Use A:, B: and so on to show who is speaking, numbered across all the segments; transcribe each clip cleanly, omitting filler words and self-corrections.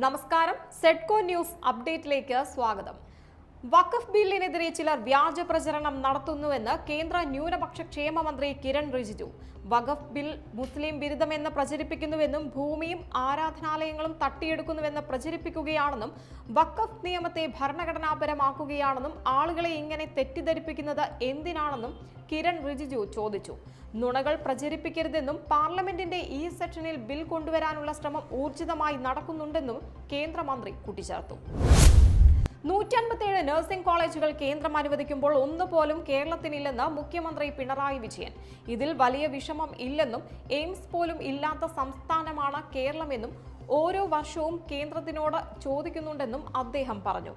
A: നമസ്കാരം, സെഡ്കോ ന്യൂസ് അപ്ഡേറ്റിലേക്ക് സ്വാഗതം. വഖഫ് ബില്ലിനെതിരെ ചിലർ വ്യാജ പ്രചരണം നടത്തുന്നുവെന്ന് കേന്ദ്ര ന്യൂനപക്ഷ ക്ഷേമ മന്ത്രി കിരൺ റിജിജു. വഖഫ് ബിൽ മുസ്ലിം വിരുദ്ധമെന്ന് പ്രചരിപ്പിക്കുന്നുവെന്നും ഭൂമിയും ആരാധനാലയങ്ങളും തട്ടിയെടുക്കുന്നുവെന്ന് പ്രചരിപ്പിക്കുകയാണെന്നും വഖഫ് നിയമത്തെ ഭരണഘടനാപരമാക്കുകയാണെന്നും ആളുകളെ ഇങ്ങനെ തെറ്റിദ്ധരിപ്പിക്കുന്നത് എന്തിനാണെന്നും കിരൺ റിജിജു ചോദിച്ചു. നുണകൾ പ്രചരിപ്പിക്കരുതെന്നും പാർലമെന്റിന്റെ ഈ സെഷനിൽ ബിൽ കൊണ്ടുവരാനുള്ള ശ്രമം ഊർജിതമായി നടക്കുന്നുണ്ടെന്നും കേന്ദ്രമന്ത്രി കൂട്ടിച്ചേർത്തു. 157 നഴ്സിംഗ് കോളേജുകൾ കേന്ദ്രം അനുവദിക്കുമ്പോൾ ഒന്നുപോലും കേരളത്തിനില്ലെന്ന് മുഖ്യമന്ത്രി പിണറായി വിജയൻ. ഇതിൽ വലിയ വിഷമം ഇല്ലെന്നും എയിംസ് പോലും ഇല്ലാത്ത സംസ്ഥാനമാണ് കേരളമെന്നും ഓരോ വർഷവും കേന്ദ്രത്തിനോട് ചോദിക്കുന്നുണ്ടെന്നും അദ്ദേഹം പറഞ്ഞു.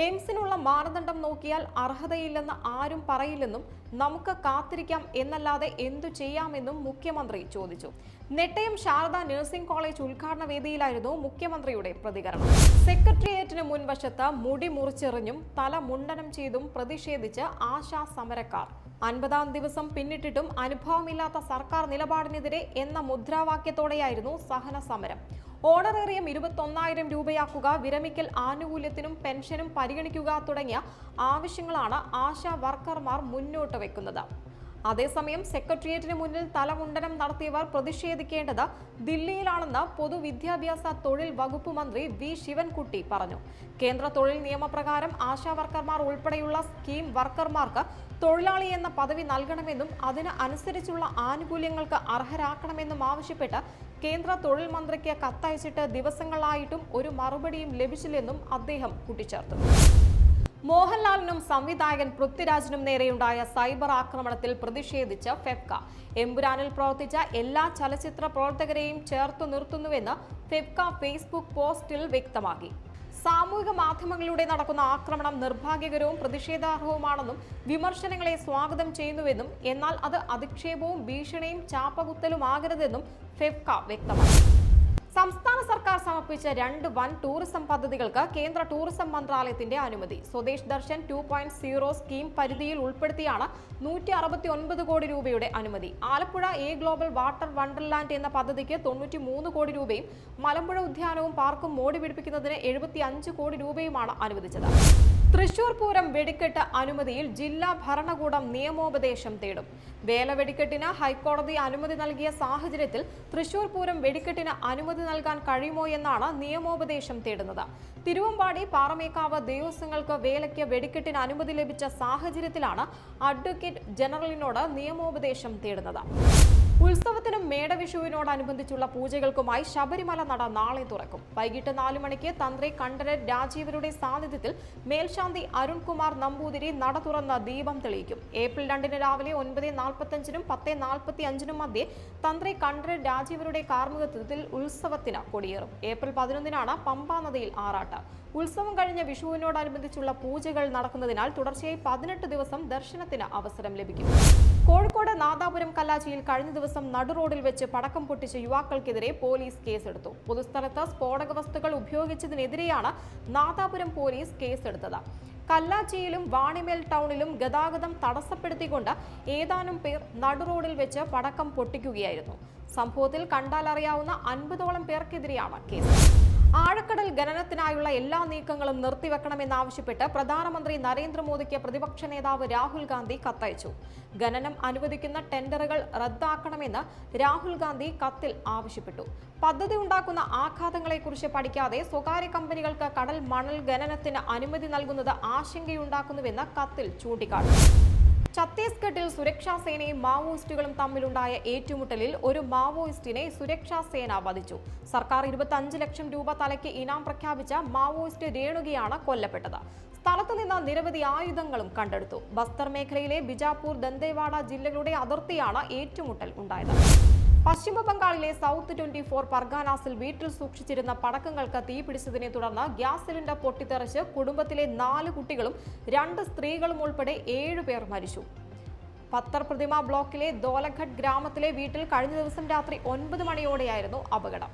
A: എയിംസിനുള്ള മാനദണ്ഡം നോക്കിയാൽ അർഹതയില്ലെന്ന് ആരും പറയില്ലെന്നും നമുക്ക് കാത്തിരിക്കാം എന്നല്ലാതെ എന്തു ചെയ്യാമെന്നും മുഖ്യമന്ത്രി ചോദിച്ചു. നെട്ടയം ശാരദ നഴ്സിംഗ് കോളേജ് ഉദ്ഘാടന വേദിയിലായിരുന്നു മുഖ്യമന്ത്രിയുടെ പ്രതികരണം. സെക്രട്ടേറിയറ്റിന് മുൻവശത്ത് മുടി മുറിച്ചെറിഞ്ഞും തല മുണ്ടനം ചെയ്തും പ്രതിഷേധിച്ച് ആശാ സമരക്കാർ. 50-ാം ദിവസം പിന്നിട്ടിട്ടും അനുഭവമില്ലാത്ത സർക്കാർ നിലപാടിനെതിരെ എന്ന മുദ്രാവാക്യത്തോടെയായിരുന്നു സഹന സമരം. ഓണറേറിയം 21,000 രൂപയാക്കുക, വിരമിക്കൽ ആനുകൂല്യത്തിനും പെൻഷനും പരിഗണിക്കുക തുടങ്ങിയ ആവശ്യങ്ങളാണ് ആശാ വർക്കർമാർ മുന്നോട്ട് വെക്കുന്നത്. അതേസമയം സെക്രട്ടേറിയറ്റിന് മുന്നിൽ തലമുണ്ടനം നടത്തിയവർ പ്രതിഷേധിക്കേണ്ടത് ദില്ലിയിലാണെന്ന് പൊതുവിദ്യാഭ്യാസ തൊഴിൽ വകുപ്പ് മന്ത്രി വി ശിവൻകുട്ടി പറഞ്ഞു. കേന്ദ്ര തൊഴിൽ നിയമപ്രകാരം ആശാ വർക്കർമാർ ഉൾപ്പെടെയുള്ള സ്കീം വർക്കർമാർക്ക് തൊഴിലാളി എന്ന പദവി നൽകണമെന്നും അതിന് അനുസരിച്ചുള്ള ആനുകൂല്യങ്ങൾക്ക് അർഹരാക്കണമെന്നും ആവശ്യപ്പെട്ട് കേന്ദ്ര തൊഴിൽ മന്ത്രിക്ക് കത്തയച്ചിട്ട് ദിവസങ്ങളായിട്ടും ഒരു മറുപടിയും ലഭിച്ചില്ലെന്നും അദ്ദേഹം കൂട്ടിച്ചേർത്തു. മോഹൻലാലിനും സംവിധായകൻ പൃഥ്വിരാജിനും നേരെയുണ്ടായ സൈബർ ആക്രമണത്തിൽ പ്രതിഷേധിച്ച് ഫെഫ്ക എമ്പുരാനിൽ പ്രവർത്തിച്ച എല്ലാ ചലച്ചിത്ര പ്രവർത്തകരെയും ചേർത്തു നിർത്തുന്നുവെന്ന് ഫെഫ്ക ഫേസ്ബുക്ക് പോസ്റ്റിൽ വ്യക്തമാക്കി. സാമൂഹിക മാധ്യമങ്ങളിലൂടെ നടക്കുന്ന ആക്രമണം നിർഭാഗ്യകരവും പ്രതിഷേധാർഹവുമാണെന്നും വിമർശനങ്ങളെ സ്വാഗതം ചെയ്യുന്നുവെന്നും എന്നാൽ അത് അധിക്ഷേപവും ഭീഷണിയും ചാപ്പകുത്തലുമാകരുതെന്നും ഫെഫ്ക വ്യക്തമാക്കി. സംസ്ഥാന സർക്കാർ സമർപ്പിച്ച 2 വൻ ടൂറിസം പദ്ധതികൾക്ക് കേന്ദ്ര ടൂറിസം മന്ത്രാലയത്തിന്റെ അനുമതി. സ്വദേശ് ദർശൻ 2.0 സ്കീം പരിധിയിൽ ഉൾപ്പെടുത്തിയാണ് 169 കോടി രൂപയുടെ അനുമതി. Alappuzha A global water Wonderland എന്ന പദ്ധതിക്ക് 93 കോടി രൂപയും മലമ്പുഴ ഉദ്യാനവും പാർക്കും മോടി പിടിപ്പിക്കുന്നതിന് 75 കോടി രൂപയുമാണ് അനുവദിച്ചത്. തൃശൂർ പൂരം വെടിക്കെട്ട് അനുമതിയിൽ ജില്ലാ ഭരണകൂടം നിയമോപദേശം തേടും. വേല വെടിക്കെട്ടിന് ഹൈക്കോടതി അനുമതി നൽകിയ സാഹചര്യത്തിൽ തൃശൂർ പൂരം വെടിക്കെട്ടിന് അനുമതി നൽകാൻ കഴിയുമോ എന്നാണ് നിയമോപദേശം തേടുന്നത്. തിരുവമ്പാടി, പാറമേക്കാവ് ദേവസ്വങ്ങൾക്ക് വേലയ്ക്ക് വെടിക്കെട്ടിന് അനുമതി ലഭിച്ച സാഹചര്യത്തിലാണ് അഡ്വക്കേറ്റ് ജനറലിനോട് നിയമോപദേശം തേടുന്നത്. ഉത്സവത്തിനും മേടവിഷുവിനോടനുബന്ധിച്ചുള്ള പൂജകൾക്കുമായി ശബരിമല നട നാളെ തുറക്കും. വൈകിട്ട് 4 മണിക്ക് തന്ത്രി കണ്ഠരര് രാജീവരുടെ സാന്നിധ്യത്തിൽ മേൽശാന്തി അരുൺകുമാർ നമ്പൂതിരി നട തുറന്ന് ദീപം തെളിയിക്കും. ഏപ്രിൽ 2 രാവിലെ 9:45-നും 10:45-നും മധ്യേ തന്ത്രി കണ്ഠരര് രാജീവരുടെ കാർമ്മികത്വത്തിൽ ഉത്സവത്തിന് കൊടിയേറും. ഏപ്രിൽ 11-നാണ് പമ്പാ നദിയിൽ ആറാട്ട്. ഉത്സവം കഴിഞ്ഞ വിഷുവിനോടനുബന്ധിച്ചുള്ള പൂജകൾ നടക്കുന്നതിനാൽ തുടർച്ചയായി 18 ദിവസം ദർശനത്തിന് അവസരം ലഭിക്കും. കോഴിക്കോട് നാദാപുരം കല്ലാച്ചിയിൽ കഴിഞ്ഞ ദിവസം നടുറോഡിൽ വെച്ച് പടക്കം പൊട്ടിച്ച യുവാക്കൾക്കെതിരെ പോലീസ് കേസെടുത്തു. പൊതുസ്ഥലത്ത് സ്ഫോടക വസ്തുക്കൾ ഉപയോഗിച്ചതിനെതിരെയാണ് നാദാപുരം പോലീസ് കേസെടുത്തത്. കല്ലാച്ചിയിലും വാണിമേൽ ടൗണിലും ഗതാഗതം തടസ്സപ്പെടുത്തിക്കൊണ്ട് ഏതാനും പേർ നടുറോഡിൽ വെച്ച് പടക്കം പൊട്ടിക്കുകയായിരുന്നു. സംഭവത്തിൽ കണ്ടാലറിയാവുന്ന 50ഓളം പേർക്കെതിരെയാണ് കേസ്. ആഴക്കടൽ ഖനനത്തിനായുള്ള എല്ലാ നീക്കങ്ങളും നിർത്തിവെക്കണമെന്നാവശ്യപ്പെട്ട് പ്രധാനമന്ത്രി നരേന്ദ്രമോദിക്ക് പ്രതിപക്ഷ നേതാവ് രാഹുൽ ഗാന്ധി കത്തയച്ചു. ഖനനം അനുവദിക്കുന്ന ടെൻഡറുകൾ റദ്ദാക്കണമെന്ന് രാഹുൽ ഗാന്ധി കത്തിൽ ആവശ്യപ്പെട്ടു. പദ്ധതി ഉണ്ടാക്കുന്ന ആഘാതങ്ങളെക്കുറിച്ച് പഠിക്കാതെ സ്വകാര്യ കമ്പനികൾക്ക് കടൽ മണൽ ഖനനത്തിന് അനുമതി നൽകുന്നത് ആശങ്കയുണ്ടാക്കുന്നുവെന്ന് കത്തിൽ ചൂണ്ടിക്കാട്ടി. ഛത്തീസ്ഗഡിൽ സുരക്ഷാ സേനയും മാവോയിസ്റ്റുകളും തമ്മിലുണ്ടായ ഏറ്റുമുട്ടലിൽ ഒരു മാവോയിസ്റ്റിനെ സുരക്ഷാ സേന വധിച്ചു. സർക്കാർ 25 ലക്ഷം രൂപ തലയ്ക്ക് ഇനാം പ്രഖ്യാപിച്ച മാവോയിസ്റ്റ് രേണുകയാണ് കൊല്ലപ്പെട്ടത്. സ്ഥലത്ത് നിന്ന് നിരവധി ആയുധങ്ങളും കണ്ടെടുത്തു. ബസ്തർ മേഖലയിലെ ബിജാപൂർ, ദന്തേവാഡ ജില്ലകളുടെ അതിർത്തിയാണ് ഏറ്റുമുട്ടൽ ഉണ്ടായത്. പശ്ചിമ ബംഗാളിലെ സൗത്ത് 24 പർഗാനാസിൽ വീട്ടിൽ സൂക്ഷിച്ചിരുന്ന പടക്കങ്ങൾക്ക് തീപിടിച്ചതിനെ തുടർന്ന് ഗ്യാസ് സിലിണ്ടർ പൊട്ടിത്തെറിച്ച് കുടുംബത്തിലെ 4 കുട്ടികളും 2 സ്ത്രീകളും ഉൾപ്പെടെ 7 പേർ മരിച്ചു. പത്തർ പ്രതിമ ബ്ലോക്കിലെ ദോലഘട്ട് ഗ്രാമത്തിലെ വീട്ടിൽ കഴിഞ്ഞ ദിവസം രാത്രി 9 മണിയോടെയായിരുന്നു അപകടം.